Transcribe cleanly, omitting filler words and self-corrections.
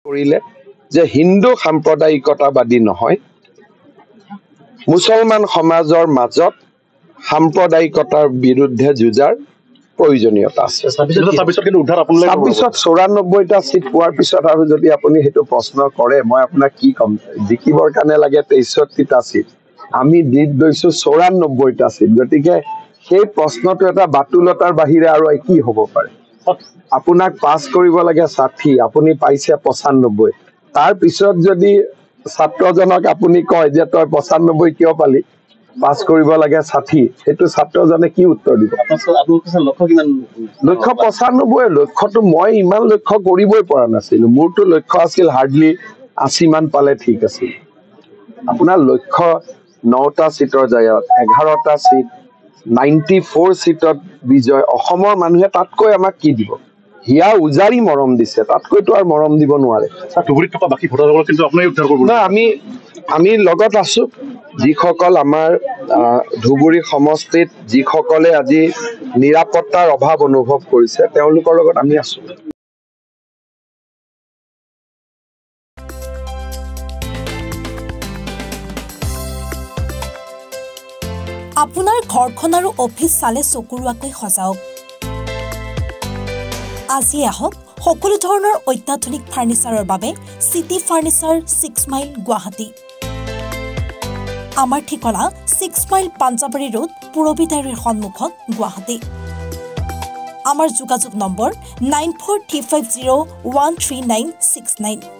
কৰিলে যে হিন্দু সাম্প্ৰদায়িকতাবাদী নহয়, মুছলমান সমাজৰ মাজত সাম্প্ৰদায়িকতাৰ বিৰুদ্ধে যুঁজাৰ প্ৰয়োজনীয়তা আছে। ২৬টা চিট পোৱাৰ পিছত আৰু যদি আপুনি সেইটো প্ৰশ্ন কৰে, মই আপোনাক কি ক'ম? জিকিবৰ কাৰণে লাগে ৬৩টা চিট, আমি গৈছো ৯৪টা চিট। গতিকে সেই প্ৰশ্নটো এটা বাতুলতাৰ বাহিৰে আৰু কি হ'ব পাৰে? আপোনাক পাছ কৰিব লাগে ৬০, আপুনি পাইছে ৯৫। তাৰ পিছত যদি ছাত্ৰজনক আপুনি কয় যে তই ৯৫ কিয় পালি, পাছ কৰিব লাগে ৬০, সেইটো ছাত্ৰজনে কি উত্তৰ দিব? লক্ষ্য ৯৫। লক্ষ্যটো মই ইমান লক্ষ্য কৰিবই পৰা নাছিলো। মোৰতো লক্ষ্য আছিল হাৰ্ডলি ৮০ মান পালে ঠিক আছিল। আপোনাৰ লক্ষ্য ৯টা চিটৰ জয়ত 11টা চিট, 94 চিটত বিজয়। অসমৰ মানুহে তাতকৈ আমাক কি দিব? হিয়া উজাৰি মৰম দিছে, তাতকৈতো আৰু মৰম দিব নোৱাৰে। আমি লগত আছো। যিসকল আমাৰ ধুবুৰী সমষ্টিত যিসকলে আজি নিৰাপত্তাৰ অভাৱ অনুভৱ কৰিছে, তেওঁলোকৰ লগত আমি আছো। আপোনাৰ ঘৰখন আৰু অফিচ চালে চকুৰুৱাকৈ সজাওক। আজি আহক সকলো ধৰণৰ অত্যাধুনিক ফাৰ্নিচাৰৰ বাবে চিটি ফাৰ্নিচাৰ 6 মাইল গুৱাহাটী। আমাৰ ঠিকনা 6 মাইল পাঞ্জাবাৰী ৰোড, পুৰবী ডায়েৰীৰ সন্মুখত, গুৱাহাটী। আমাৰ যোগাযোগ নম্বৰ 9435013969।